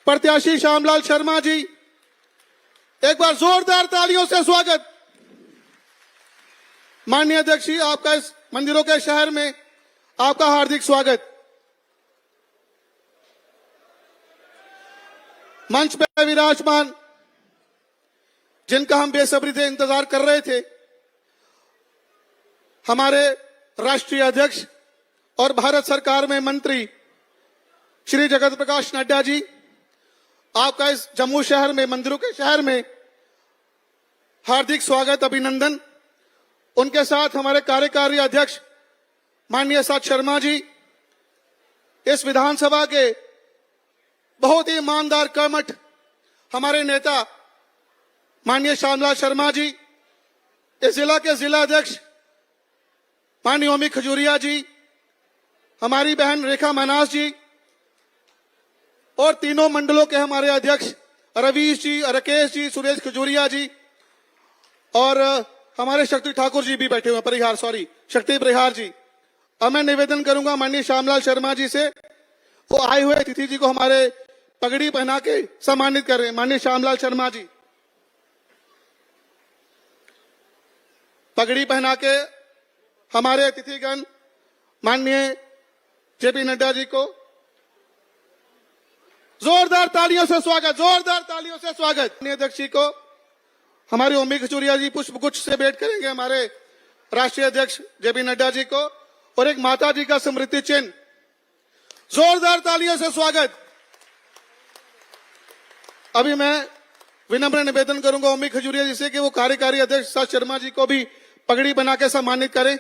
प्रत्याशी श्यामलाल शर्मा जी, एक बार जोरदार तालियों से स्वागत। माननीय अध्यक्ष जी, आपका इस मंदिरों के शहर में आपका हार्दिक स्वागत। मंच पर विराजमान जिनका हम बेसब्री से इंतजार कर रहे थे, हमारे राष्ट्रीय अध्यक्ष और भारत सरकार में मंत्री श्री जगत प्रकाश नड्डा जी, आपका इस जम्मू शहर में, मंदिरों के शहर में हार्दिक स्वागत, अभिनंदन। उनके साथ हमारे कार्यकारी अध्यक्ष माननीय साथ शर्मा जी, इस विधानसभा के बहुत ही ईमानदार कर्मठ हमारे नेता माननीय श्यामलाल शर्मा जी, इस जिला के जिला अध्यक्ष माननीय ओमी खजूरिया जी, हमारी बहन रेखा मनास जी और तीनों मंडलों के हमारे अध्यक्ष रवीश जी, राकेश जी, सुरेश खजूरिया जी और हमारे शक्ति ठाकुर जी भी बैठे हुए, परिहार, सॉरी, शक्ति परिहार जी। अब मैं निवेदन करूंगा माननीय श्यामलाल शर्मा जी से, वो आए हुए अतिथि जी को हमारे पगड़ी पहना के सम्मानित कर रहे हैं। माननीय श्यामलाल शर्मा जी, पगड़ी पहना के हमारे अतिथिगण माननीय जेपी नड्डा जी को जोरदार तालियों से स्वागत, जोरदार तालियों से स्वागत। माननीय अध्यक्ष जी को हमारे ओमी खजूरिया जी पुष्प गुच्छ से भेंट करेंगे, हमारे राष्ट्रीय अध्यक्ष जेपी नड्डा जी को, और एक माता जी का स्मृति चिन्ह। जोरदार तालियों से स्वागत। अभी मैं विनम्र निवेदन करूंगा ओमी खजूरिया जी से कि वो कार्यकारी अध्यक्ष साथ शर्मा जी को भी पगड़ी बना के सम्मानित करें।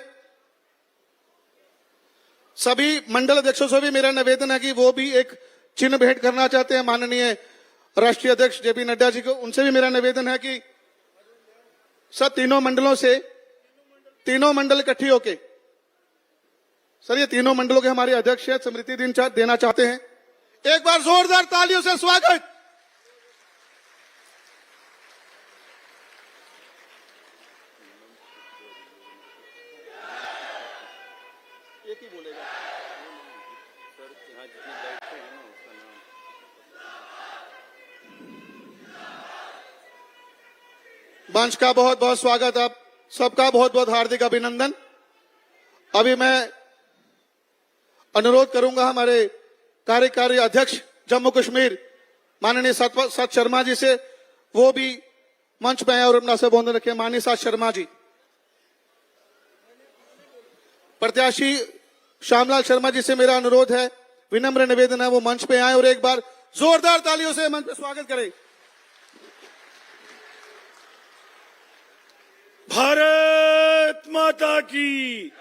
सभी मंडल अध्यक्षों से भी मेरा निवेदन है कि वो भी एक चिन्ह भेंट करना चाहते हैं माननीय राष्ट्रीय अध्यक्ष जेपी नड्डा जी को। उनसे भी मेरा निवेदन है कि सब तीनों मंडलों से, तीनों मंडल इकट्ठी होके, सर ये तीनों मंडलों के हमारे अध्यक्ष है, स्मृति दिन देना चाहते हैं। एक बार जोरदार तालियों से स्वागत। एक ही बोलेगा सर, यहाँ जितने बैठते हैं ना उसका नाम। मंच का बहुत बहुत स्वागत, आप सबका बहुत बहुत हार्दिक अभिनंदन। अभी मैं अनुरोध करूंगा हमारे कार्यकारी अध्यक्ष जम्मू कश्मीर माननीय साथ शर्मा जी से, वो भी मंच पे आए और अपना संबोधन रखें। माननीय साथ शर्मा जी, प्रत्याशी श्यामलाल शर्मा जी से मेरा अनुरोध है, विनम्र निवेदन है, वो मंच पे आए और एक बार जोरदार तालियों से मंच पे स्वागत करें। भारत माता की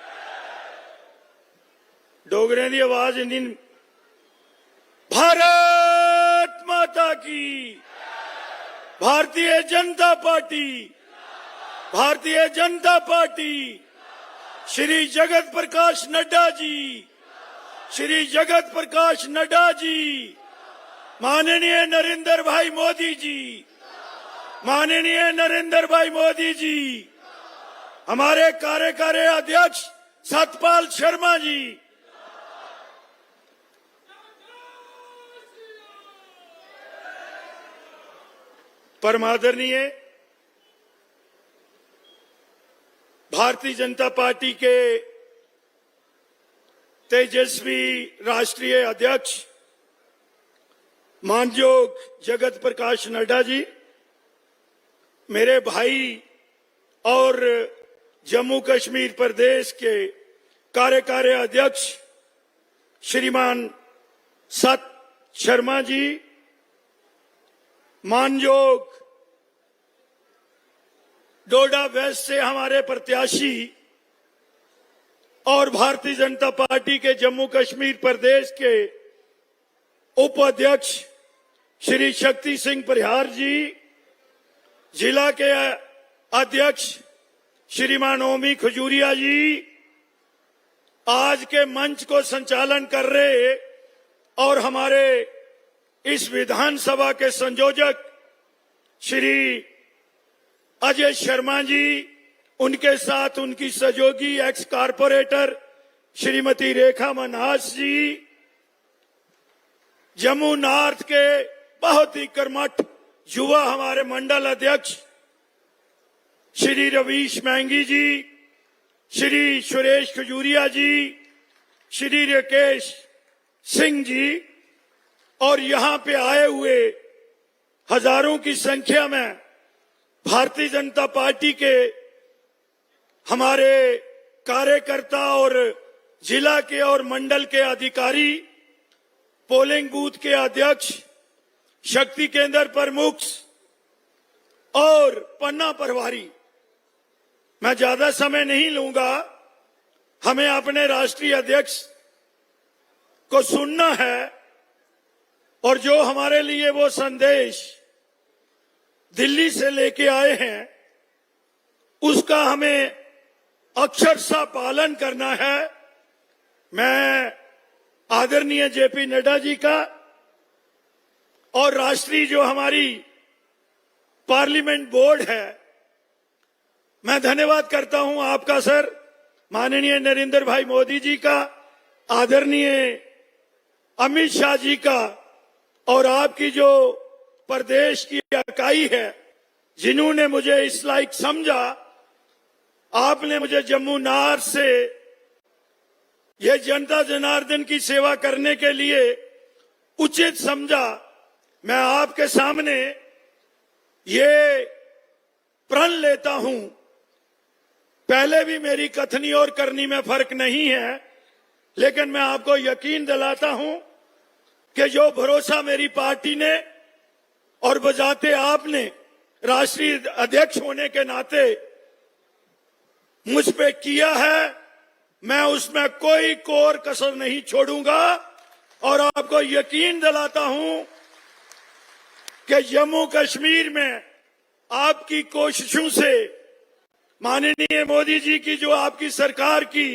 डोगरे दी आवाज इंदी। भारत माता की। भारतीय जनता पार्टी, भारतीय जनता पार्टी, श्री जगत प्रकाश नड्डा जी, श्री जगत प्रकाश नड्डा जी, माननीय नरेंद्र भाई मोदी जी, माननीय नरेंद्र भाई मोदी जी, हमारे कार्यकारी अध्यक्ष सतपाल शर्मा जी, परमादरणीय भारतीय जनता पार्टी के तेजस्वी राष्ट्रीय अध्यक्ष मानयोग जगत प्रकाश नड्डा जी, मेरे भाई और जम्मू कश्मीर प्रदेश के कार्यकारी अध्यक्ष श्रीमान सत शर्मा जी, मानयोग डोडा वेस्ट से हमारे प्रत्याशी और भारतीय जनता पार्टी के जम्मू कश्मीर प्रदेश के उपाध्यक्ष श्री शक्ति सिंह परिहार जी, जिला के अध्यक्ष श्रीमान ओमी खजूरिया जी, आज के मंच को संचालन कर रहे और हमारे इस विधानसभा के संयोजक श्री अजय शर्मा जी, उनके साथ उनकी सहयोगी एक्स कारपोरेटर श्रीमती रेखा मनास जी, जम्मू नॉर्थ के बहुत ही कर्मठ युवा हमारे मंडल अध्यक्ष श्री रवीश मैंगी जी, श्री सुरेश खजूरिया जी, श्री राकेश सिंह जी और यहां पे आए हुए हजारों की संख्या में भारतीय जनता पार्टी के हमारे कार्यकर्ता और जिला के और मंडल के अधिकारी, पोलिंग बूथ के अध्यक्ष, शक्ति केंद्र प्रमुख और पन्ना प्रभारी। मैं ज्यादा समय नहीं लूंगा, हमें अपने राष्ट्रीय अध्यक्ष को सुनना है और जो हमारे लिए वो संदेश दिल्ली से लेके आए हैं उसका हमें अक्षरशः पालन करना है। मैं आदरणीय जेपी नड्डा जी का और राष्ट्रीय जो हमारी पार्लियामेंट बोर्ड है, मैं धन्यवाद करता हूं आपका सर, माननीय नरेंद्र भाई मोदी जी का, आदरणीय अमित शाह जी का और आपकी जो प्रदेश की इकाई है जिन्होंने मुझे इस लायक समझा। आपने मुझे जम्मू नार से ये जनता जनार्दन की सेवा करने के लिए उचित समझा। मैं आपके सामने ये प्रण लेता हूं, पहले भी मेरी कथनी और करनी में फर्क नहीं है, लेकिन मैं आपको यकीन दिलाता हूं कि जो भरोसा मेरी पार्टी ने और बजाते आपने राष्ट्रीय अध्यक्ष होने के नाते मुझ पे किया है, मैं उसमें कोई कोर कसर नहीं छोड़ूंगा और आपको यकीन दिलाता हूं कि जम्मू कश्मीर में आपकी कोशिशों से, माननीय मोदी जी की जो आपकी सरकार की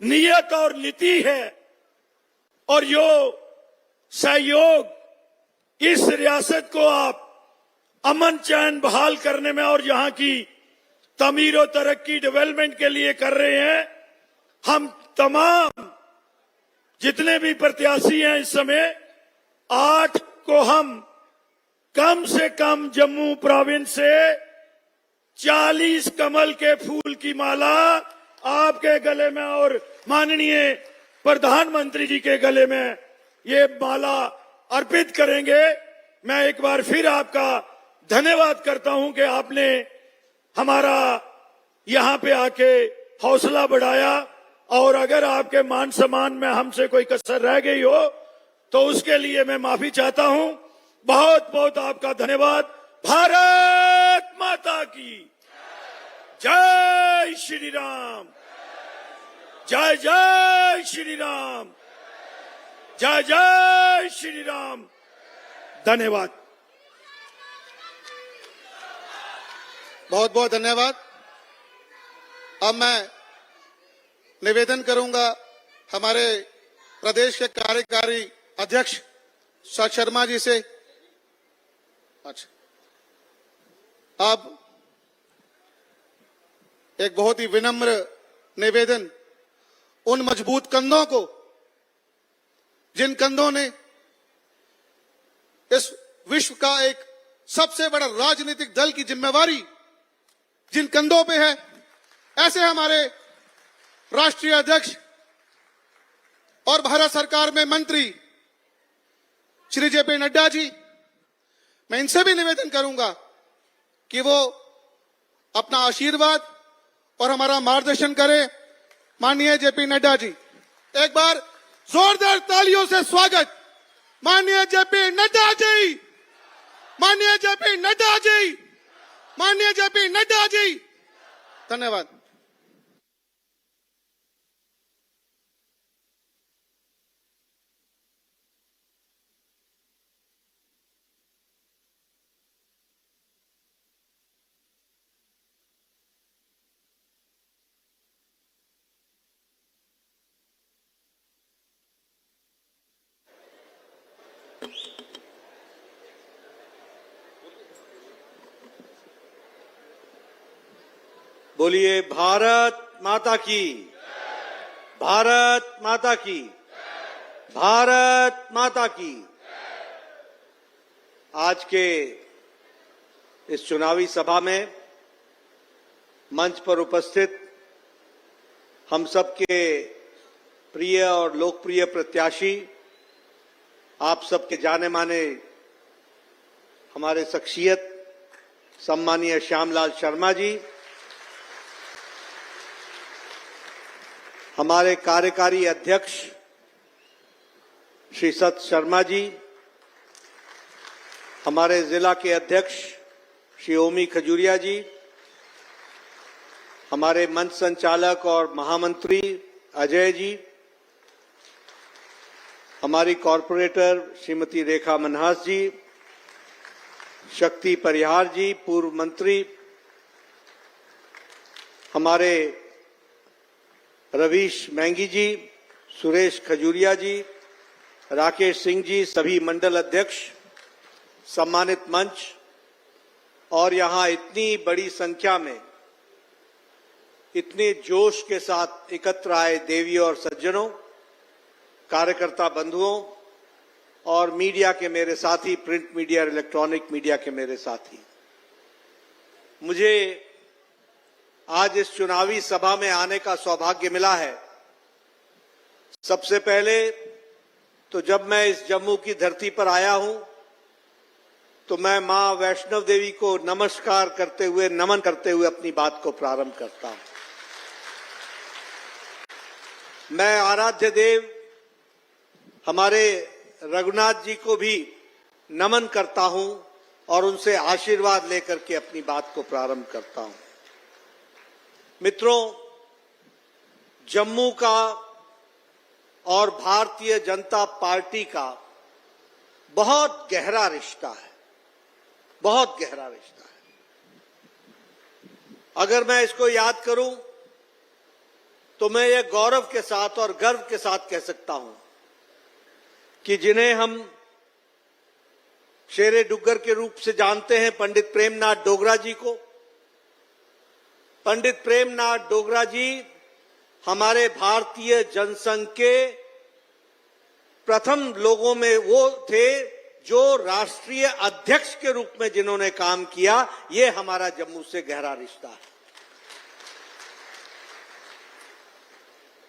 नियत और नीति है और जो सहयोग इस रियासत को आप अमन चैन बहाल करने में और यहां की तमीर और तरक्की डेवलपमेंट के लिए कर रहे हैं, हम तमाम जितने भी प्रत्याशी हैं इस समय 8 को हम कम से कम जम्मू प्रोविंस से 40 कमल के फूल की माला आपके गले में और माननीय प्रधानमंत्री जी के गले में ये माला अर्पित करेंगे। मैं एक बार फिर आपका धन्यवाद करता हूं कि आपने हमारा यहां पे आके हौसला बढ़ाया और अगर आपके मान सम्मान में हमसे कोई कसर रह गई हो तो उसके लिए मैं माफी चाहता हूं। बहुत बहुत आपका धन्यवाद। भारत माता की जय श्री राम, जय जय श्री राम, जय जय श्री राम। धन्यवाद। बहुत बहुत धन्यवाद। अब मैं निवेदन करूंगा हमारे प्रदेश के कार्यकारी अध्यक्ष सर शर्मा जी से। अच्छा, अब एक बहुत ही विनम्र निवेदन उन मजबूत कंधों को, जिन कंधों ने इस विश्व का एक सबसे बड़ा राजनीतिक दल की जिम्मेवारी जिन कंधों पे है, ऐसे हमारे राष्ट्रीय अध्यक्ष और भारत सरकार में मंत्री श्री जेपी नड्डा जी, मैं इनसे भी निवेदन करूंगा कि वो अपना आशीर्वाद और हमारा मार्गदर्शन करें। माननीय जेपी नड्डा जी, एक बार जोरदार तालियों से स्वागत। माननीय जेपी नड्डा जी, माननीय जेपी नड्डा जी, माननीय जेपी नड्डा जी। धन्यवाद। बोलिए भारत माता की, भारत माता की, भारत माता की। आज के इस चुनावी सभा में मंच पर उपस्थित हम सबके प्रिय और लोकप्रिय प्रत्याशी, आप सबके जाने माने हमारे शख्सियत सम्मानीय श्यामलाल शर्मा जी, हमारे कार्यकारी अध्यक्ष श्री सत शर्मा जी, हमारे जिला के अध्यक्ष श्री ओमी खजूरिया जी, हमारे मंच संचालक और महामंत्री अजय जी, हमारी कॉरपोरेटर श्रीमती रेखा मनहास जी, शक्ति परिहार जी पूर्व मंत्री, हमारे रवीश मैंगी जी, सुरेश खजूरिया जी, राकेश सिंह जी, सभी मंडल अध्यक्ष, सम्मानित मंच और यहां इतनी बड़ी संख्या में इतने जोश के साथ एकत्र आए देवियों और सज्जनों, कार्यकर्ता बंधुओं और मीडिया के मेरे साथी, प्रिंट मीडिया और इलेक्ट्रॉनिक मीडिया के मेरे साथी, मुझे आज इस चुनावी सभा में आने का सौभाग्य मिला है। सबसे पहले तो जब मैं इस जम्मू की धरती पर आया हूं तो मैं मां वैष्णव देवी को नमस्कार करते हुए, नमन करते हुए अपनी बात को प्रारंभ करता हूं। मैं आराध्य देव हमारे रघुनाथ जी को भी नमन करता हूं और उनसे आशीर्वाद लेकर के अपनी बात को प्रारंभ करता हूं। मित्रों, जम्मू का और भारतीय जनता पार्टी का बहुत गहरा रिश्ता है, बहुत गहरा रिश्ता है। अगर मैं इसको याद करूं तो मैं ये गौरव के साथ और गर्व के साथ कह सकता हूं कि जिन्हें हम शेरे डुग्गर के रूप से जानते हैं, पंडित प्रेमनाथ डोगरा जी को, पंडित प्रेमनाथ डोगरा जी हमारे भारतीय जनसंघ के प्रथम लोगों में वो थे जो राष्ट्रीय अध्यक्ष के रूप में जिन्होंने काम किया। ये हमारा जम्मू से गहरा रिश्ता है।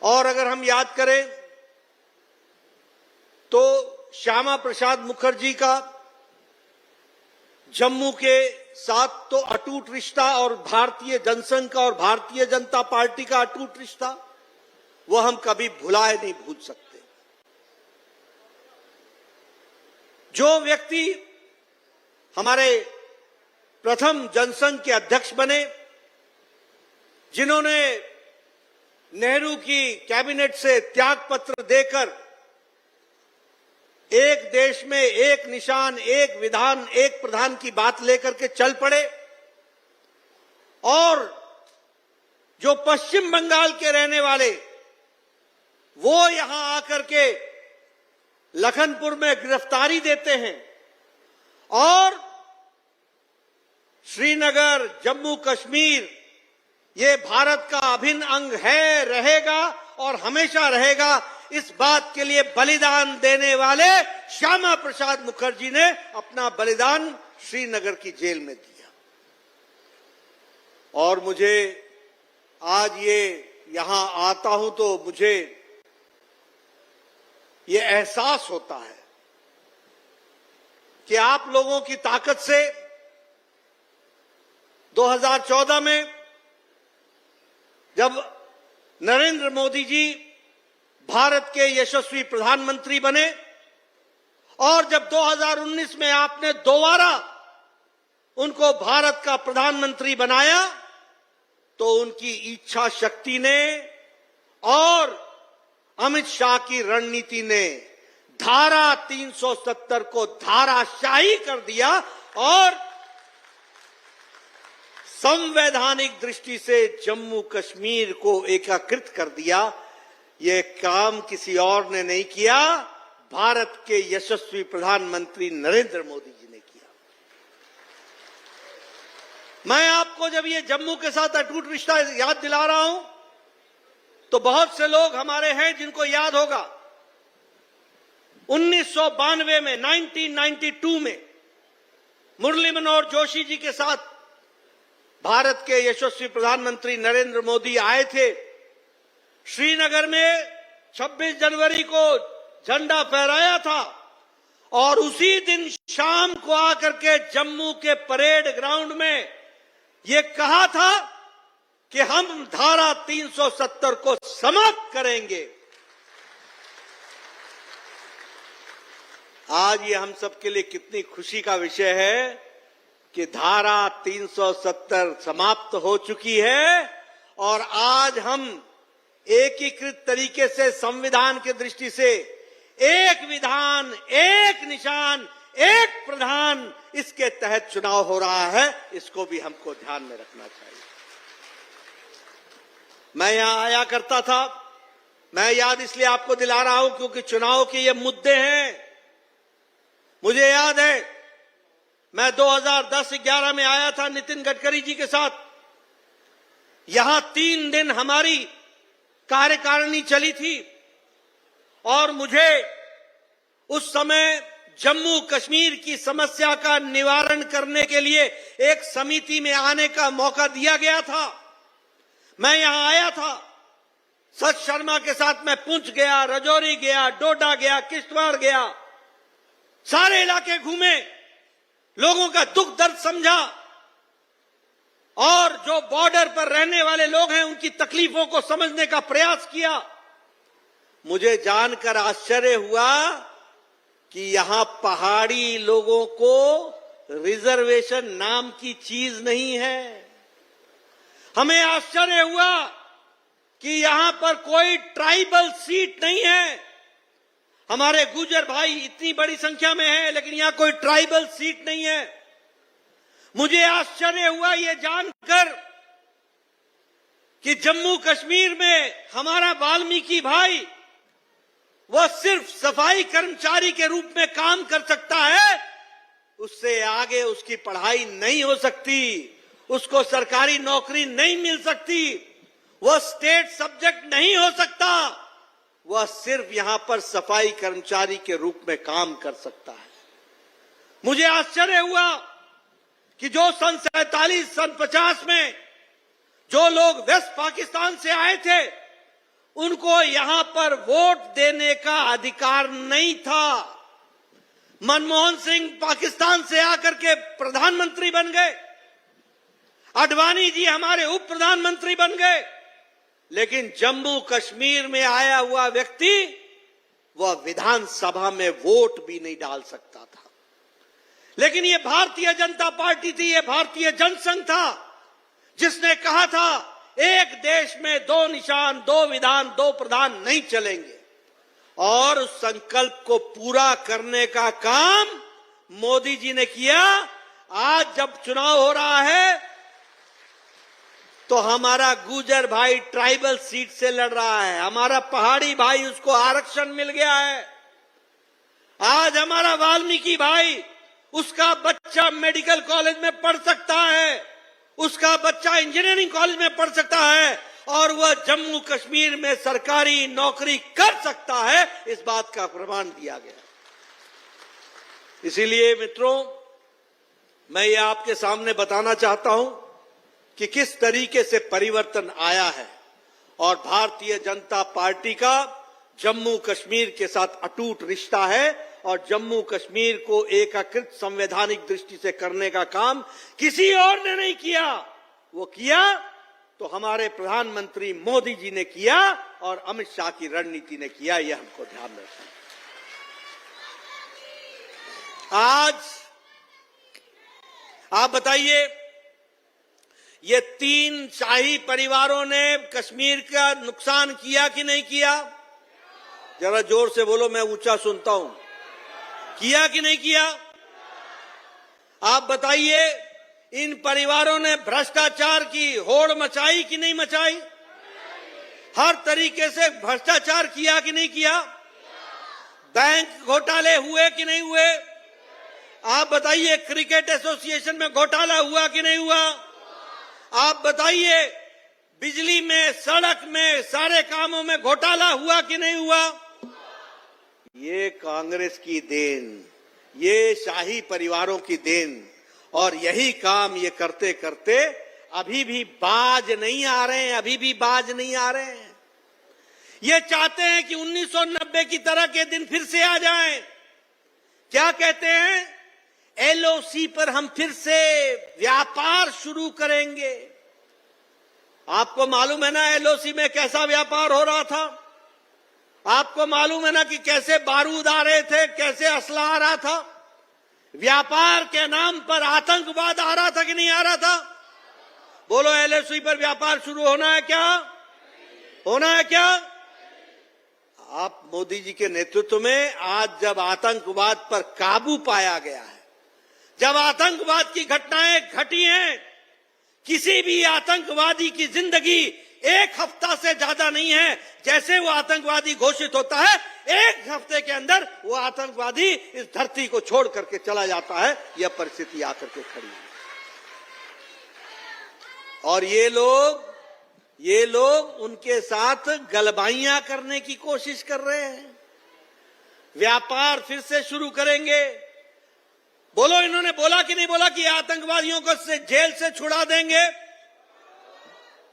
और अगर हम याद करें तो श्यामा प्रसाद मुखर्जी का जम्मू के साथ तो अटूट रिश्ता और भारतीय जनसंघ का और भारतीय जनता पार्टी का अटूट रिश्ता, वो हम कभी भुलाए नहीं भूल सकते। जो व्यक्ति हमारे प्रथम जनसंघ के अध्यक्ष बने, जिन्होंने नेहरू की कैबिनेट से त्याग पत्र देकर एक देश में एक निशान, एक विधान, एक प्रधान की बात लेकर के चल पड़े, और जो पश्चिम बंगाल के रहने वाले वो यहां आकर के लखनपुर में गिरफ्तारी देते हैं और श्रीनगर, जम्मू कश्मीर ये भारत का अभिन्न अंग है, रहेगा और हमेशा रहेगा, इस बात के लिए बलिदान देने वाले श्यामा प्रसाद मुखर्जी ने अपना बलिदान श्रीनगर की जेल में दिया। और मुझे आज ये यहां आता हूं तो मुझे ये एहसास होता है कि आप लोगों की ताकत से 2014 में जब नरेंद्र मोदी जी भारत के यशस्वी प्रधानमंत्री बने और जब 2019 में आपने दोबारा उनको भारत का प्रधानमंत्री बनाया, तो उनकी इच्छा शक्ति ने और अमित शाह की रणनीति ने धारा 370 को धाराशाही कर दिया और संवैधानिक दृष्टि से जम्मू कश्मीर को एकीकृत कर दिया। यह काम किसी और ने नहीं किया, भारत के यशस्वी प्रधानमंत्री नरेंद्र मोदी जी ने किया। मैं आपको जब ये जम्मू के साथ अटूट रिश्ता याद दिला रहा हूं तो बहुत से लोग हमारे हैं जिनको याद होगा 1992 में 1992 में मुरली मनोहर जोशी जी के साथ भारत के यशस्वी प्रधानमंत्री नरेंद्र मोदी आए थे। श्रीनगर में 26 जनवरी को झंडा फहराया था और उसी दिन शाम को आकर के जम्मू के परेड ग्राउंड में ये कहा था कि हम धारा 370 को समाप्त करेंगे। आज ये हम सबके लिए कितनी खुशी का विषय है कि धारा 370 समाप्त हो चुकी है और आज हम एकीकृत तरीके से संविधान की दृष्टि से एक विधान, एक निशान, एक प्रधान, इसके तहत चुनाव हो रहा है। इसको भी हमको ध्यान में रखना चाहिए। मैं यहां आया करता था, मैं याद इसलिए आपको दिला रहा हूं क्योंकि चुनाव के ये मुद्दे हैं। मुझे याद है मैं 2010-11 में आया था नितिन गडकरी जी के साथ। यहां 3 दिन हमारी कार्यकारिणी चली थी और मुझे उस समय जम्मू कश्मीर की समस्या का निवारण करने के लिए एक समिति में आने का मौका दिया गया था। मैं यहां आया था, सच शर्मा के साथ मैं पुंछ गया, राजौरी गया, डोडा गया, किश्तवाड़ गया, सारे इलाके घूमे, लोगों का दुख दर्द समझा और जो बॉर्डर पर रहने वाले लोग हैं उनकी तकलीफों को समझने का प्रयास किया। मुझे जानकर आश्चर्य हुआ कि यहां पहाड़ी लोगों को रिजर्वेशन नाम की चीज नहीं है। हमें आश्चर्य हुआ कि यहां पर कोई ट्राइबल सीट नहीं है। हमारे गुर्जर भाई इतनी बड़ी संख्या में है लेकिन यहां कोई ट्राइबल सीट नहीं है। मुझे आश्चर्य हुआ ये जानकर कि जम्मू कश्मीर में हमारा वाल्मीकि भाई वह सिर्फ सफाई कर्मचारी के रूप में काम कर सकता है, उससे आगे उसकी पढ़ाई नहीं हो सकती, उसको सरकारी नौकरी नहीं मिल सकती, वह स्टेट सब्जेक्ट नहीं हो सकता, वह सिर्फ यहां पर सफाई कर्मचारी के रूप में काम कर सकता है। मुझे आश्चर्य हुआ कि जो सन 47, सन 50 में जो लोग वेस्ट पाकिस्तान से आए थे उनको यहां पर वोट देने का अधिकार नहीं था। मनमोहन सिंह पाकिस्तान से आकर के प्रधानमंत्री बन गए, आडवाणी जी हमारे उप प्रधानमंत्री बन गए, लेकिन जम्मू कश्मीर में आया हुआ व्यक्ति वह विधानसभा में वोट भी नहीं डाल सकता था। लेकिन ये भारतीय जनता पार्टी थी, ये भारतीय जनसंघ था जिसने कहा था एक देश में 2 निशान, 2 विधान, 2 प्रधान नहीं चलेंगे। और उस संकल्प को पूरा करने का काम मोदी जी ने किया। आज जब चुनाव हो रहा है तो हमारा गुर्जर भाई ट्राइबल सीट से लड़ रहा है, हमारा पहाड़ी भाई उसको आरक्षण मिल गया है। आज हमारा वाल्मीकि भाई, उसका बच्चा मेडिकल कॉलेज में पढ़ सकता है, उसका बच्चा इंजीनियरिंग कॉलेज में पढ़ सकता है और वह जम्मू कश्मीर में सरकारी नौकरी कर सकता है। इस बात का प्रमाण दिया गया। इसीलिए मित्रों, मैं ये आपके सामने बताना चाहता हूं कि किस तरीके से परिवर्तन आया है और भारतीय जनता पार्टी का जम्मू कश्मीर के साथ अटूट रिश्ता है और जम्मू कश्मीर को एकीकृत संवैधानिक दृष्टि से करने का काम किसी और ने नहीं किया। वो किया तो हमारे प्रधानमंत्री मोदी जी ने किया और अमित शाह की रणनीति ने किया। यह हमको ध्यान में रखना। आज आप बताइए, ये 3 शाही परिवारों ने कश्मीर का नुकसान किया कि नहीं किया? जरा जोर से बोलो, मैं ऊंचा सुनता हूं। किया कि नहीं किया? आप बताइए, इन परिवारों ने भ्रष्टाचार की होड़ मचाई कि नहीं मचाई? हर तरीके से भ्रष्टाचार किया कि नहीं किया? बैंक घोटाले हुए कि नहीं हुए? आप बताइए, क्रिकेट एसोसिएशन में घोटाला हुआ कि नहीं हुआ? आप बताइए, बिजली में, सड़क में, सारे कामों में घोटाला हुआ कि नहीं हुआ? ये कांग्रेस की देन, ये शाही परिवारों की देन और यही काम ये करते करते अभी भी बाज नहीं आ रहे हैं, अभी भी बाज नहीं आ रहे हैं। ये चाहते हैं कि 1990 की तरह के दिन फिर से आ जाएं। क्या कहते हैं? एलओसी पर हम फिर से व्यापार शुरू करेंगे। आपको मालूम है ना एलओसी में कैसा व्यापार हो रहा था? आपको मालूम है ना कि कैसे बारूद आ रहे थे, कैसे असला आ रहा था? व्यापार के नाम पर आतंकवाद आ रहा था कि नहीं आ रहा था? बोलो, एलओसी पर व्यापार शुरू होना है क्या? होना है क्या? आप मोदी जी के नेतृत्व में आज जब आतंकवाद पर काबू पाया गया है, जब आतंकवाद की घटनाएं घटी हैं, किसी भी आतंकवादी की जिंदगी एक हफ्ता से ज्यादा नहीं है। जैसे वो आतंकवादी घोषित होता है, एक हफ्ते के अंदर वो आतंकवादी इस धरती को छोड़ करके चला जाता है। यह परिस्थिति आकर के खड़ी है। और ये लोग उनके साथ गलबाइयां करने की कोशिश कर रहे हैं। व्यापार फिर से शुरू करेंगे। बोलो, इन्होंने बोला कि नहीं बोला कि आतंकवादियों को जेल से छुड़ा देंगे?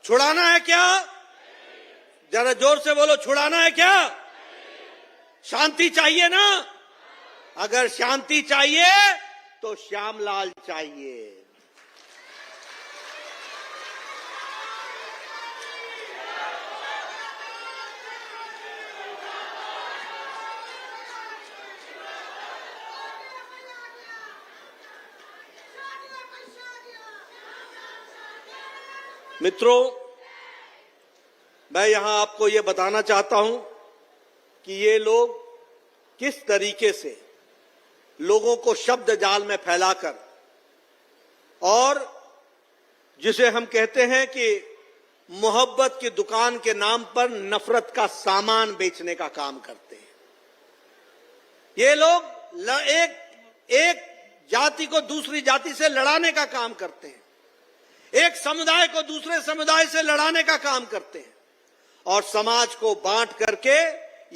छुड़ाना है क्या? जरा जोर से बोलो, छुड़ाना है क्या? शांति चाहिए ना? अगर शांति चाहिए तो श्यामलाल चाहिए। मित्रों, मैं यहां आपको यह बताना चाहता हूं कि ये लोग किस तरीके से लोगों को शब्द जाल में फैलाकर और जिसे हम कहते हैं कि मोहब्बत की दुकान के नाम पर नफरत का सामान बेचने का काम करते हैं। ये लोग एक जाति को दूसरी जाति से लड़ाने का काम करते हैं, एक समुदाय को दूसरे समुदाय से लड़ाने का काम करते हैं और समाज को बांट करके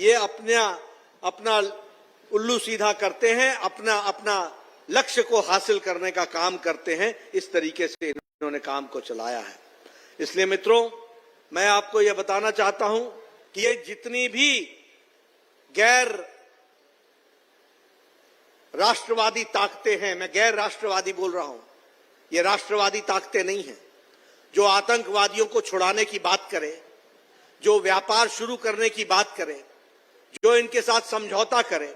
ये अपना उल्लू सीधा करते हैं, अपना लक्ष्य को हासिल करने का काम करते हैं। इस तरीके से इन्होंने काम को चलाया है। इसलिए मित्रों, मैं आपको यह बताना चाहता हूं कि ये जितनी भी गैर राष्ट्रवादी ताकतें हैं, मैं गैर राष्ट्रवादी बोल रहा हूं, ये राष्ट्रवादी ताकतें नहीं हैं, जो आतंकवादियों को छुड़ाने की बात करे, जो व्यापार शुरू करने की बात करे, जो इनके साथ समझौता करे।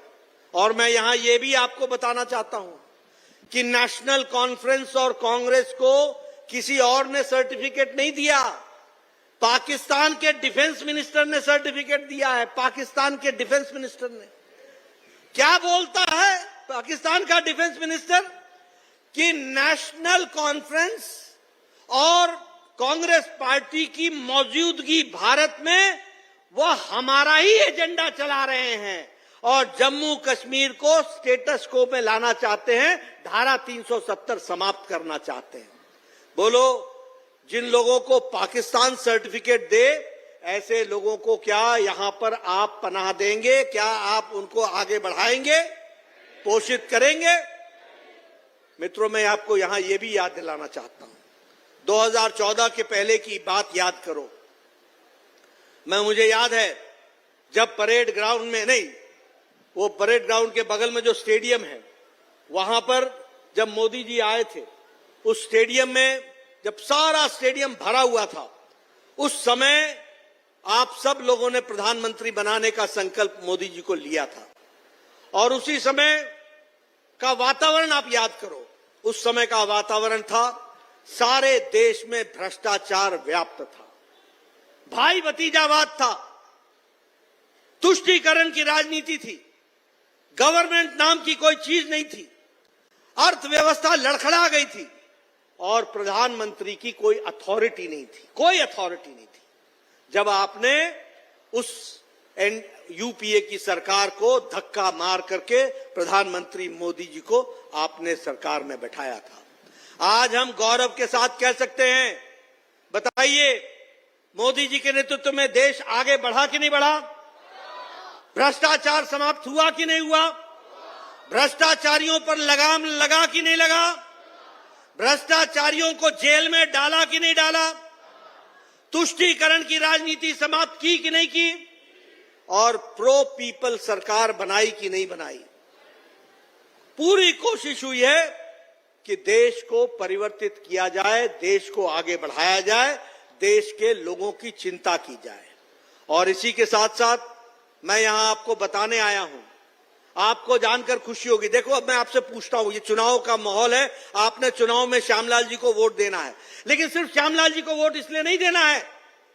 और मैं यहां यह भी आपको बताना चाहता हूं कि नेशनल कॉन्फ्रेंस और कांग्रेस को किसी और ने सर्टिफिकेट नहीं दिया, पाकिस्तान के डिफेंस मिनिस्टर ने सर्टिफिकेट दिया है। पाकिस्तान के डिफेंस मिनिस्टर ने क्या बोलता है पाकिस्तान का डिफेंस मिनिस्टर कि नेशनल कॉन्फ्रेंस और कांग्रेस पार्टी की मौजूदगी भारत में वह हमारा ही एजेंडा चला रहे हैं और जम्मू कश्मीर को स्टेटस को में लाना चाहते हैं, धारा 370 समाप्त करना चाहते हैं। बोलो, जिन लोगों को पाकिस्तान सर्टिफिकेट दे, ऐसे लोगों को क्या यहां पर आप पनाह देंगे? क्या आप उनको आगे बढ़ाएंगे, पोषित करेंगे? मित्रों, मैं आपको यहां यह भी याद दिलाना चाहता हूं, 2014 के पहले की बात याद करो। मुझे याद है जब परेड ग्राउंड में, नहीं, वो परेड ग्राउंड के बगल में जो स्टेडियम है, वहां पर जब मोदी जी आए थे, उस स्टेडियम में जब सारा स्टेडियम भरा हुआ था, उस समय आप सब लोगों ने प्रधानमंत्री बनाने का संकल्प मोदी जी को लिया था। और उसी समय का वातावरण आप याद करो, उस समय का वातावरण था, सारे देश में भ्रष्टाचार व्याप्त था, भाई भतीजावाद था, तुष्टीकरण की राजनीति थी, गवर्नमेंट नाम की कोई चीज नहीं थी, अर्थव्यवस्था लड़खड़ा गई थी और प्रधानमंत्री की कोई अथॉरिटी नहीं थी, कोई अथॉरिटी नहीं थी। जब आपने उस यूपीए की सरकार को धक्का मार करके प्रधानमंत्री मोदी जी को आपने सरकार में बैठाया था, आज हम गौरव के साथ कह सकते हैं, बताइए, मोदी जी के नेतृत्व में देश आगे बढ़ा कि नहीं बढ़ा? भ्रष्टाचार समाप्त हुआ कि नहीं हुआ? भ्रष्टाचारियों पर लगाम लगा कि नहीं लगा? भ्रष्टाचारियों को जेल में डाला कि नहीं डाला, तुष्टीकरण की राजनीति समाप्त की कि नहीं की, और प्रो पीपल सरकार बनाई कि नहीं बनाई। पूरी कोशिश हुई है कि देश को परिवर्तित किया जाए, देश को आगे बढ़ाया जाए, देश के लोगों की चिंता की जाए। और इसी के साथ साथ मैं यहां आपको बताने आया हूं, आपको जानकर खुशी होगी। देखो, अब मैं आपसे पूछता हूं, ये चुनाव का माहौल है, आपने चुनाव में श्यामलाल जी को वोट देना है, लेकिन सिर्फ श्यामलाल जी को वोट इसलिए नहीं देना है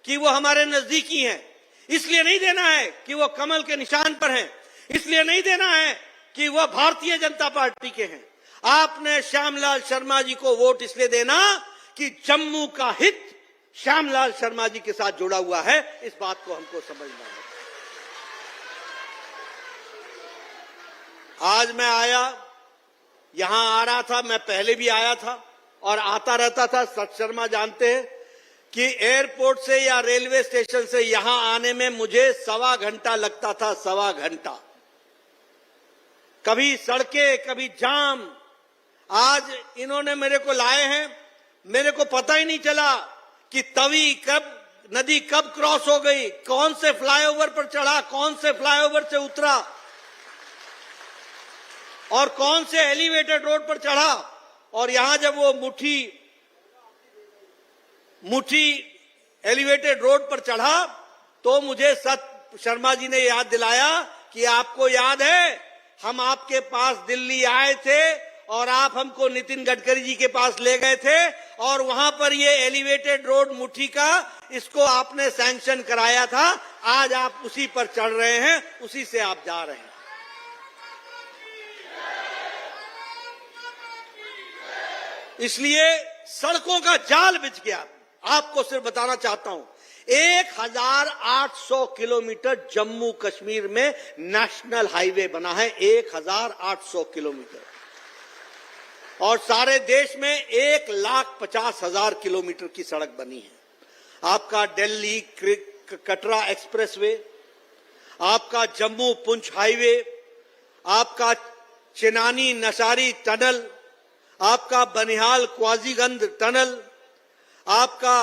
कि वो हमारे नजदीकी हैं, इसलिए नहीं देना है कि वो कमल के निशान पर हैं, इसलिए नहीं देना है कि वो भारतीय जनता पार्टी के हैं। आपने श्यामलाल शर्मा जी को वोट इसलिए देना कि जम्मू का हित श्यामलाल शर्मा जी के साथ जुड़ा हुआ है। इस बात को हमको समझना है। आज मैं आया, यहां आ रहा था, मैं पहले भी आया था और आता रहता था। सत शर्मा जानते हैं कि एयरपोर्ट से या रेलवे स्टेशन से यहां आने में मुझे 1.25 घंटा लगता था, 1.25 घंटा। कभी सड़कें, कभी जाम। आज इन्होंने मेरे को लाए हैं, मेरे को पता ही नहीं चला कि तवी कब, नदी कब क्रॉस हो गई, कौन से फ्लाईओवर पर चढ़ा, कौन से फ्लाईओवर से उतरा और कौन से एलिवेटेड रोड पर चढ़ा। और यहां जब वो मुठी एलिवेटेड रोड पर चढ़ा तो मुझे सत शर्मा जी ने याद दिलाया कि आपको याद है हम आपके पास दिल्ली आए थे और आप हमको नितिन गडकरी जी के पास ले गए थे और वहां पर ये एलिवेटेड रोड मुठी का, इसको आपने सैंक्शन कराया था। आज आप उसी पर चढ़ रहे हैं, उसी से आप जा रहे हैं। इसलिए सड़कों का जाल बिछ गया। आपको सिर्फ बताना चाहता हूं, 1800 किलोमीटर जम्मू कश्मीर में नेशनल हाईवे बना है, 1800 किलोमीटर। और सारे देश में 1,50,000 किलोमीटर की सड़क बनी है। आपका दिल्ली कटरा एक्सप्रेसवे, आपका जम्मू पुंछ हाईवे, आपका चिनानी नशारी टनल, आपका बनिहाल क्वाजीगंज टनल, आपका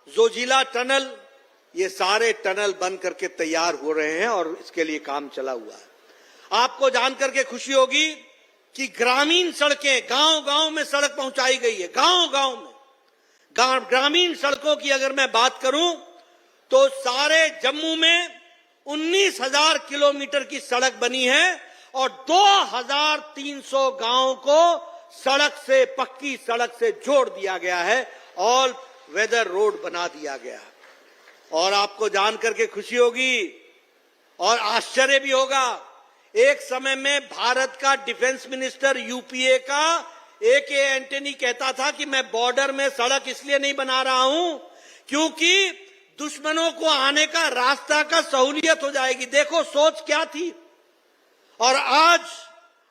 जोजिला टनल, ये सारे टनल बन करके तैयार हो रहे हैं और इसके लिए काम चला हुआ है। आपको जानकर के खुशी होगी कि ग्रामीण सड़कें, गांव-गांव में सड़क पहुंचाई गई है। गांव-गांव में ग्रामीण सड़कों की अगर मैं बात करूं तो सारे जम्मू में 19,000 किलोमीटर की सड़क बनी है और 2,300 गांवों को सड़क से, पक्की सड़क से जोड़ दिया गया है, ऑल वेदर रोड बना दिया गया है। और आपको जानकर के खुशी होगी और आश्चर्य भी होगा, एक समय में भारत का डिफेंस मिनिस्टर यूपीए का AK एंटनी कहता था कि मैं बॉर्डर में सड़क इसलिए नहीं बना रहा हूं क्योंकि दुश्मनों को आने का रास्ता का सहूलियत हो जाएगी। देखो सोच क्या थी। और आज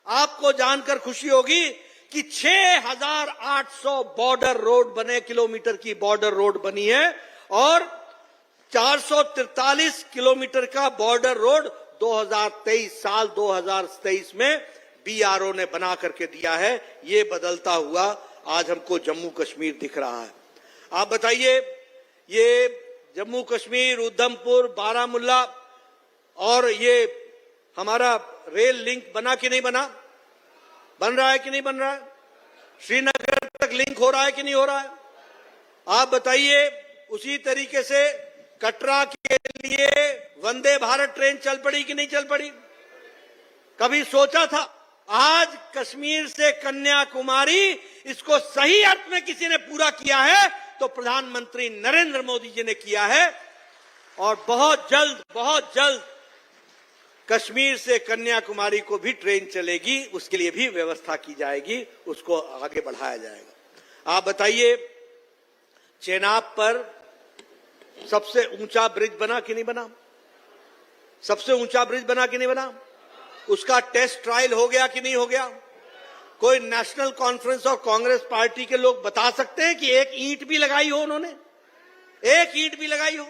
आपको जानकर खुशी होगी कि 6,800 बॉर्डर रोड बने, किलोमीटर की बॉर्डर रोड बनी है और 443 किलोमीटर का बॉर्डर रोड 2023 में BRO ने बना करके दिया है। ये बदलता हुआ आज हमको जम्मू कश्मीर दिख रहा है। आप बताइए, ये जम्मू कश्मीर, उधमपुर, बारामुल्ला और ये हमारा रेल लिंक बना कि नहीं बना? बन रहा है कि नहीं बन रहा है? श्रीनगर तक लिंक हो रहा है कि नहीं हो रहा है? आप बताइए, उसी तरीके से कटरा के लिए वंदे भारत ट्रेन चल पड़ी कि नहीं चल पड़ी? कभी सोचा था? आज कश्मीर से कन्याकुमारी, इसको सही अर्थ में किसी ने पूरा किया है तो प्रधानमंत्री नरेंद्र मोदी जी ने किया है। और बहुत जल्द कश्मीर से कन्याकुमारी को भी ट्रेन चलेगी, उसके लिए भी व्यवस्था की जाएगी, उसको आगे बढ़ाया जाएगा। आप बताइए, चेनाब पर सबसे ऊंचा ब्रिज बना कि नहीं बना? सबसे ऊंचा ब्रिज बना कि नहीं बना? उसका टेस्ट ट्रायल हो गया कि नहीं हो गया? कोई नेशनल कॉन्फ्रेंस और कांग्रेस पार्टी के लोग बता सकते हैं कि एक ईंट भी लगाई हो उन्होंने? एक ईंट भी लगाई हो?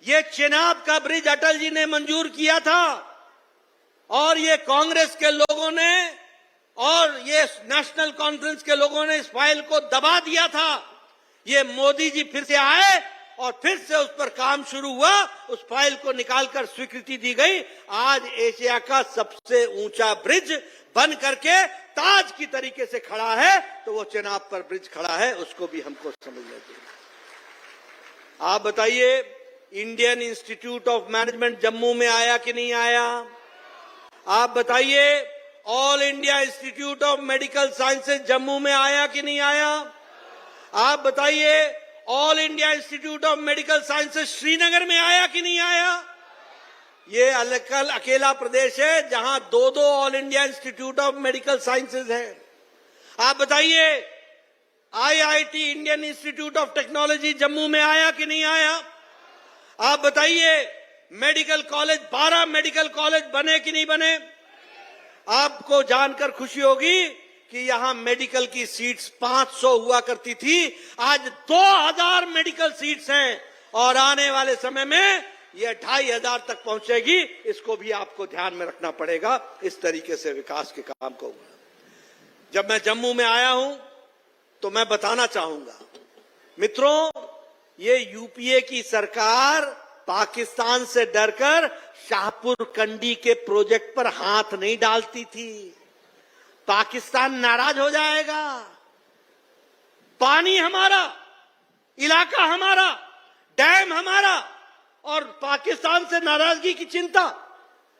ये चेनाब का ब्रिज अटल जी ने मंजूर किया था और ये कांग्रेस के लोगों ने और ये ये नेशनल कॉन्फ्रेंस के लोगों ने इस फाइल को दबा दिया था। ये मोदी जी फिर से आए और फिर से उस पर काम शुरू हुआ, उस फाइल को निकालकर स्वीकृति दी गई। आज एशिया का सबसे ऊंचा ब्रिज बन करके ताज की तरीके से खड़ा है, तो वो चेनाब पर ब्रिज खड़ा है, उसको भी हमको समझना चाहिए। आप बताइए, Indian institute of management Jammu में आया कि नहीं आया? आप बताइए, all India institute of medical sciences Jammu में आया कि नहीं आया? आप बताइए, all India institute of medical sciences Srinagar में आया कि नहीं आया? ये अकेला प्रदेश है जहां दो all India institute of medical sciences है। आप बताइए, IIT Indian institute of technology Jammu में आया कि नहीं आया? आप बताइए, मेडिकल कॉलेज 12 मेडिकल कॉलेज बने कि नहीं बने? आपको जानकर खुशी होगी कि यहां मेडिकल की सीट्स 500 हुआ करती थी, आज 2000 मेडिकल सीट्स हैं और आने वाले समय में यह 2500 तक पहुंचेगी। इसको भी आपको ध्यान में रखना पड़ेगा। इस तरीके से विकास के काम को, जब मैं जम्मू में आया हूं तो मैं बताना चाहूंगा मित्रों, ये यूपीए की सरकार पाकिस्तान से डरकर शाहपुर कंडी के प्रोजेक्ट पर हाथ नहीं डालती थी। पाकिस्तान नाराज हो जाएगा, पानी हमारा, इलाका हमारा, डैम हमारा, और पाकिस्तान से नाराजगी की चिंता।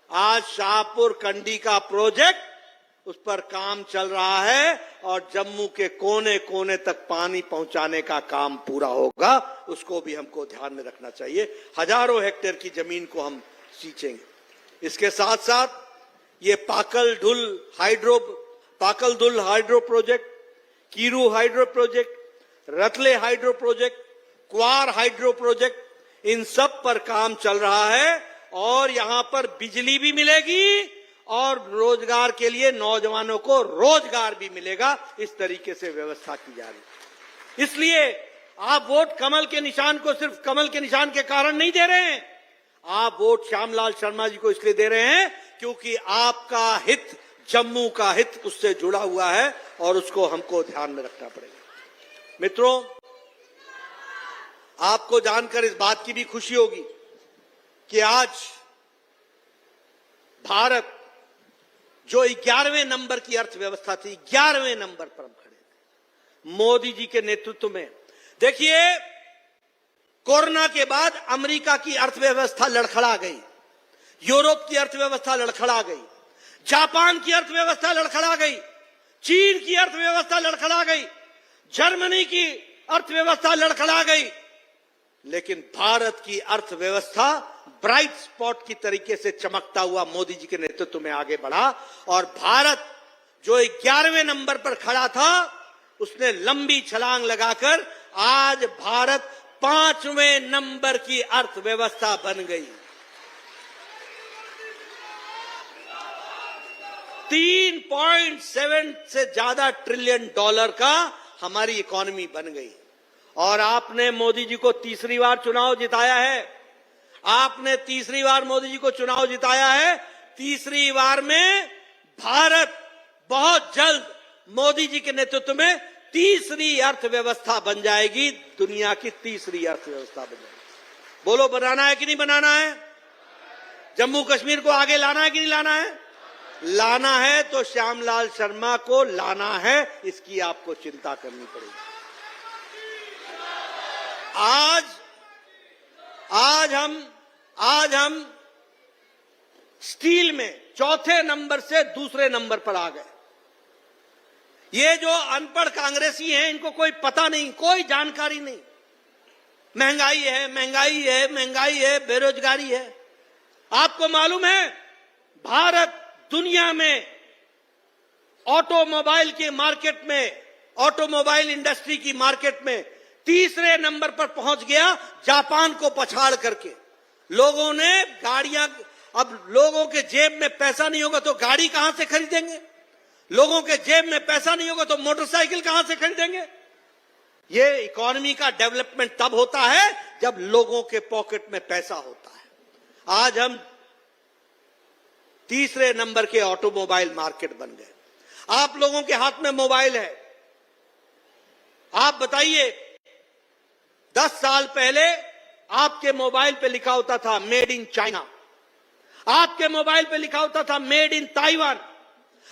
आज शाहपुर कंडी का प्रोजेक्ट, उस पर काम चल रहा है और जम्मू के कोने कोने तक पानी पहुंचाने का काम पूरा होगा। उसको भी हमको ध्यान में रखना चाहिए। हजारों हेक्टेयर की जमीन को हम सींचेंगे। इसके साथ साथ ये Pakal Dul hydro project, Kiru hydro project, Ratle hydro project, Kwar hydro project, इन सब पर काम चल रहा है और यहां पर बिजली भी मिलेगी और रोजगार के लिए नौजवानों को रोजगार भी मिलेगा। इस तरीके से व्यवस्था की जा रही है। इसलिए आप वोट कमल के निशान को सिर्फ कमल के निशान के कारण नहीं दे रहे हैं, आप वोट श्यामलाल शर्मा जी को इसलिए दे रहे हैं क्योंकि आपका हित, जम्मू का हित उससे जुड़ा हुआ है और उसको हमको ध्यान में रखना पड़ेगा। मित्रों, आपको जानकर इस बात की भी खुशी होगी कि आज भारत जो 11वें नंबर की अर्थव्यवस्था थी, 11वें नंबर पर हम खड़े थे मोदी जी के नेतृत्व में। देखिए, कोरोना के बाद अमेरिका की अर्थव्यवस्था लड़खड़ा गई, यूरोप की अर्थव्यवस्था लड़खड़ा गई, जापान की अर्थव्यवस्था लड़खड़ा गई, चीन की अर्थव्यवस्था लड़खड़ा गई, जर्मनी की अर्थव्यवस्था लड़खड़ा गई, लेकिन भारत की अर्थव्यवस्था ब्राइट स्पॉट की तरीके से चमकता हुआ मोदी जी के नेतृत्व में आगे बढ़ा और भारत जो 11वें नंबर पर खड़ा था, उसने लंबी छलांग लगाकर आज भारत 5वें नंबर की अर्थव्यवस्था बन गई। 3.7 से ज्यादा ट्रिलियन डॉलर का हमारी इकोनॉमी बन गई। और आपने मोदी जी को तीसरी बार चुनाव जिताया है, आपने तीसरी बार मोदी जी को चुनाव जिताया है। तीसरी बार में भारत बहुत जल्द मोदी जी के नेतृत्व में तीसरी अर्थव्यवस्था बन जाएगी, दुनिया की तीसरी अर्थव्यवस्था बन जाएगी। बोलो, बनाना है कि नहीं बनाना है? जम्मू कश्मीर को आगे लाना है कि नहीं लाना है? लाना है तो श्यामलाल शर्मा को लाना है, इसकी आपको चिंता करनी पड़ेगी। आज हम स्टील में चौथे नंबर से दूसरे नंबर पर आ गए। ये जो अनपढ़ कांग्रेसी हैं, इनको कोई पता नहीं, कोई जानकारी नहीं। महंगाई है, महंगाई है, महंगाई है, बेरोजगारी है। आपको मालूम है, भारत दुनिया में ऑटोमोबाइल के मार्केट में, ऑटोमोबाइल इंडस्ट्री की मार्केट में तीसरे नंबर पर पहुंच गया, जापान को पछाड़ करके। लोगों ने गाड़ियां, अब लोगों के जेब में पैसा नहीं होगा तो गाड़ी कहां से खरीदेंगे? लोगों के जेब में पैसा नहीं होगा तो मोटरसाइकिल कहां से खरीदेंगे? ये इकोनॉमी का डेवलपमेंट तब होता है जब लोगों के पॉकेट में पैसा होता है। आज हम तीसरे नंबर के ऑटोमोबाइल मार्केट बन गए। आप लोगों के हाथ में मोबाइल है। आप बताइए, 10 साल पहले आपके मोबाइल पे लिखा होता था मेड इन चाइना, आपके मोबाइल पे लिखा होता था मेड इन ताइवान,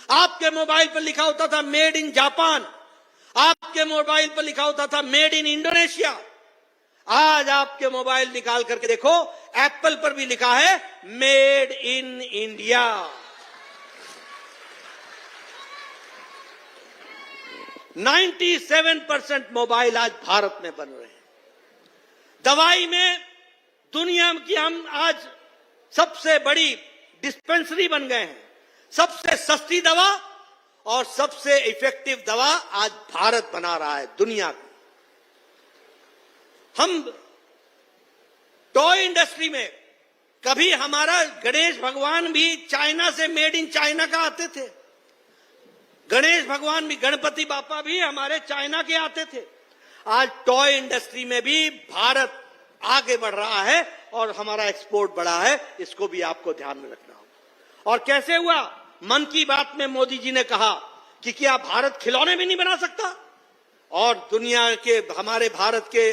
आपके मोबाइल पर लिखा होता था मेड इन जापान, आपके मोबाइल पर लिखा होता था मेड इन इंडोनेशिया। आज आपके मोबाइल निकाल करके देखो, एप्पल पर भी लिखा है मेड इन इंडिया। %97 मोबाइल आज भारत में बन रहे हैं। दवाई में दुनिया की हम आज सबसे बड़ी डिस्पेंसरी बन गए हैं। सबसे सस्ती दवा और सबसे इफेक्टिव दवा आज भारत बना रहा है दुनिया की। हम टॉय इंडस्ट्री में कभी हमारा गणेश भगवान भी चाइना से मेड इन चाइना का आते थे। गणेश भगवान भी, गणपति बापा भी हमारे चाइना के आते थे। आज टॉय इंडस्ट्री में भी भारत आगे बढ़ रहा है और हमारा एक्सपोर्ट बढ़ा है। इसको भी आपको ध्यान में रखना होगा। और कैसे हुआ? मन की बात में मोदी जी ने कहा कि क्या भारत खिलौने भी नहीं बना सकता? और दुनिया के हमारे भारत के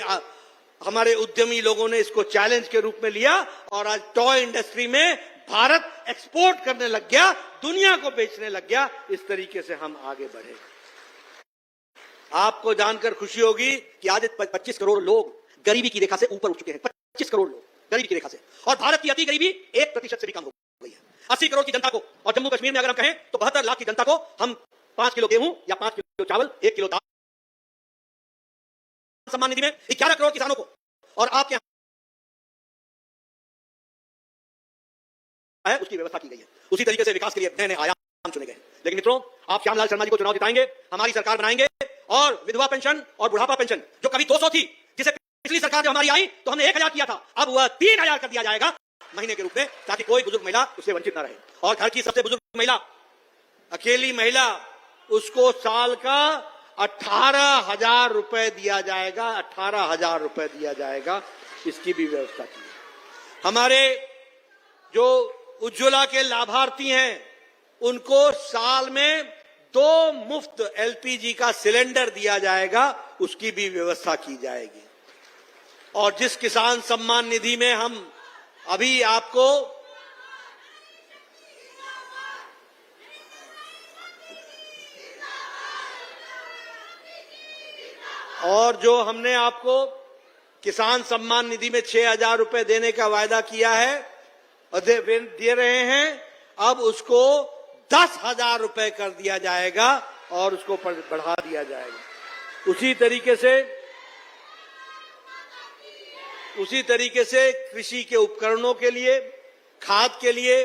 हमारे उद्यमी लोगों ने इसको चैलेंज के रूप में लिया और आज टॉय इंडस्ट्री में भारत एक्सपोर्ट करने लग गया, दुनिया को बेचने लग गया। इस तरीके से हम आगे बढ़े। आपको जानकर खुशी होगी कि आज 25 करोड़ लोग गरीबी की रेखा से ऊपर उठ चुके हैं। 25 करोड़ लोग गरीबी की रेखा से, और भारत की अति गरीबी 1% से भी कम हो गई है। 80 करोड़ की जनता को, और जम्मू कश्मीर में अगर हम कहें तो 72 लाख की जनता को हम 5 किलो गेहूं या 5 किलो चावल, 1 किलो दाल सम्मान निधि में 11 करोड़ किसानों को, और आपके है उसकी व्यवस्था की गई है। उसी तरीके से विकास के लिए नए नए आयाम चुने गए। लेकिन मित्रों, आप श्यामलाल शर्मा जी को चुनाव जिताएंगे, हमारी सरकार बनाएंगे, और विधवा पेंशन और बुढ़ापा पेंशन जो कभी 200 थी, जिसे पिछली सरकार जब हमारी आई तो हमने 1000 किया था, अब वह 3000 कर दिया जाएगा महीने के रूप में, ताकि कोई बुजुर्ग महिला उससे वंचित न रहे। और घर की सबसे बुजुर्ग महिला, अकेली महिला, उसको साल का 18,000 रुपए दिया जाएगा। 18,000 रुपए दिया जाएगा। इसकी भी व्यवस्था की है। हमारे जो उज्ज्वला के लाभार्थी हैं, उनको साल में 2 मुफ्त एलपीजी का सिलेंडर दिया जाएगा। उसकी भी व्यवस्था की जाएगी। और जिस किसान सम्मान निधि में हम अभी आपको और जो हमने आपको किसान सम्मान निधि में 6,000 रुपए देने का वायदा किया है और दे रहे हैं, अब उसको 10,000 रुपए कर दिया जाएगा और उसको बढ़ा दिया जाएगा। उसी तरीके से कृषि के उपकरणों के लिए, खाद के लिए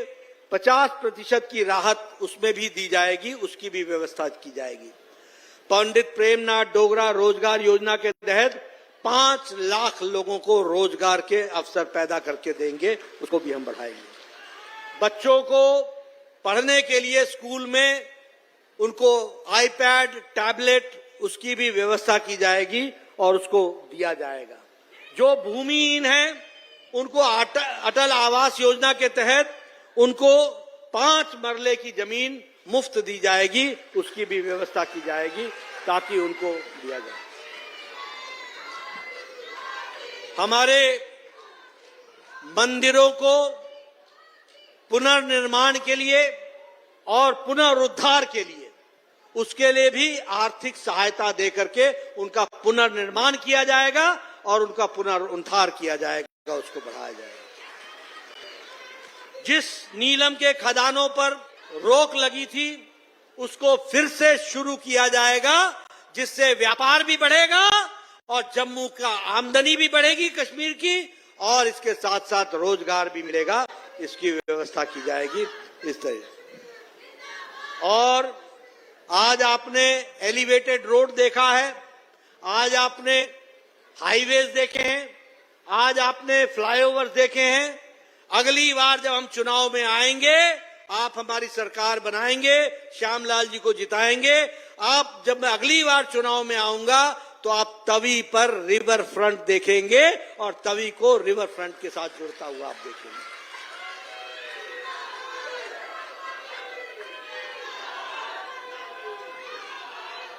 50% की राहत उसमें भी दी जाएगी। उसकी भी व्यवस्था की जाएगी। पंडित प्रेमनाथ डोगरा रोजगार योजना के तहत 5 लाख लोगों को रोजगार के अवसर पैदा करके देंगे। उसको भी हम बढ़ाएंगे। बच्चों को पढ़ने के लिए स्कूल में उनको आईपैड, टैबलेट, उसकी भी व्यवस्था की जाएगी और उसको दिया जाएगा। जो भूमिहीन हैं, उनको अटल आवास योजना के तहत उनको 5 मरले की जमीन मुफ्त दी जाएगी। उसकी भी व्यवस्था की जाएगी ताकि उनको दिया जाए। हमारे मंदिरों को पुनर्निर्माण के लिए और पुनरुद्धार के लिए, उसके लिए भी आर्थिक सहायता देकर के उनका पुनर्निर्माण किया जाएगा और उनका पुनरुद्धार किया जाएगा, उसको बढ़ाया जाएगा। जिस नीलम के खदानों पर रोक लगी थी, उसको फिर से शुरू किया जाएगा, जिससे व्यापार भी बढ़ेगा और जम्मू का आमदनी भी बढ़ेगी कश्मीर की, और इसके साथ साथ रोजगार भी मिलेगा। इसकी व्यवस्था की जाएगी इस तरह। और आज आपने एलिवेटेड रोड देखा है, आज आपने हाईवेज देखे हैं, आज आपने फ्लाईओवर देखे हैं। अगली बार जब हम चुनाव में आएंगे, आप हमारी सरकार बनाएंगे, श्यामलाल जी को जिताएंगे। आप जब मैं अगली बार चुनाव में आऊंगा तो आप तवी पर रिवर फ्रंट देखेंगे और तवी को रिवर फ्रंट के साथ जुड़ता हुआ आप देखेंगे।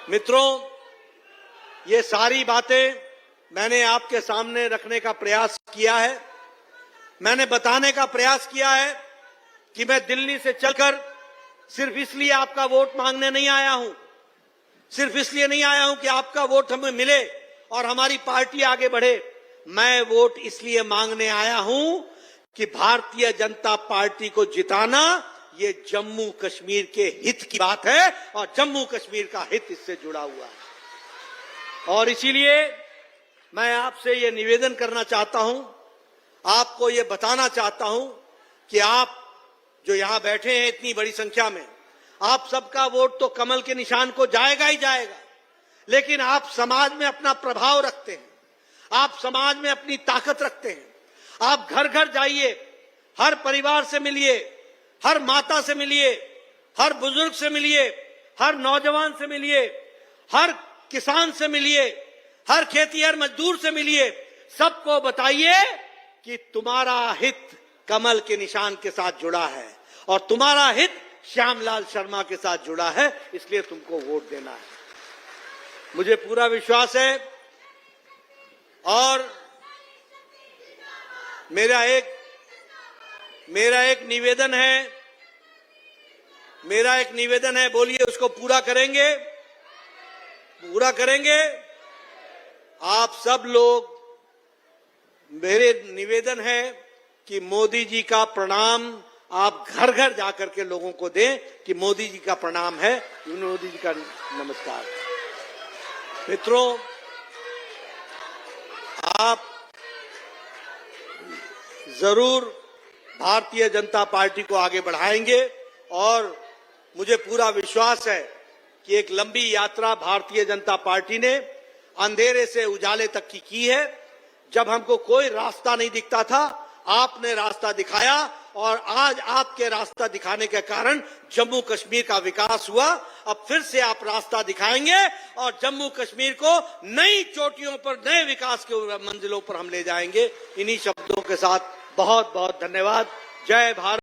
मित्रों, ये सारी बातें मैंने आपके सामने रखने का प्रयास किया है। मैंने बताने का प्रयास किया है कि मैं दिल्ली से चलकर सिर्फ इसलिए आपका वोट मांगने नहीं आया हूं, सिर्फ इसलिए नहीं आया हूं कि आपका वोट हमें मिले और हमारी पार्टी आगे बढ़े। मैं वोट इसलिए मांगने आया हूं कि भारतीय जनता पार्टी को जिताना ये जम्मू कश्मीर के हित की बात है और जम्मू कश्मीर का हित इससे जुड़ा हुआ है। और इसीलिए मैं आपसे ये निवेदन करना चाहता हूं, आपको ये बताना चाहता हूं कि आप जो यहां बैठे हैं इतनी बड़ी संख्या में, आप सबका वोट तो कमल के निशान को जाएगा ही जाएगा, लेकिन आप समाज में अपना प्रभाव रखते हैं, आप समाज में अपनी ताकत रखते हैं। आप घर घर जाइए, हर परिवार से मिलिए, हर माता से मिलिए, हर बुजुर्ग से मिलिए, हर नौजवान से मिलिए, हर किसान से मिलिए, हर खेतीहर मजदूर से मिलिए। सबको बताइए कि तुम्हारा हित कमल के निशान के साथ जुड़ा है और तुम्हारा हित श्यामलाल शर्मा के साथ जुड़ा है, इसलिए तुमको वोट देना है। मुझे पूरा विश्वास है और मेरा एक निवेदन है, बोलिए, उसको पूरा करेंगे, पूरा करेंगे। आप सब लोग, मेरे निवेदन है कि मोदी जी का प्रणाम आप घर घर जाकर के लोगों को दें कि मोदी जी का प्रणाम है, मोदी जी का नमस्कार। मित्रों, आप जरूर भारतीय जनता पार्टी को आगे बढ़ाएंगे और मुझे पूरा विश्वास है कि एक लंबी यात्रा भारतीय जनता पार्टी ने अंधेरे से उजाले तक की है। जब हमको कोई रास्ता नहीं दिखता था, आपने रास्ता दिखाया और आज आपके रास्ता दिखाने के कारण जम्मू कश्मीर का विकास हुआ। अब फिर से आप रास्ता दिखाएंगे और जम्मू कश्मीर को नई चोटियों पर, नए विकास के मंजिलों पर हम ले जाएंगे। इन्हीं शब्दों के साथ बहुत बहुत धन्यवाद। जय भारत।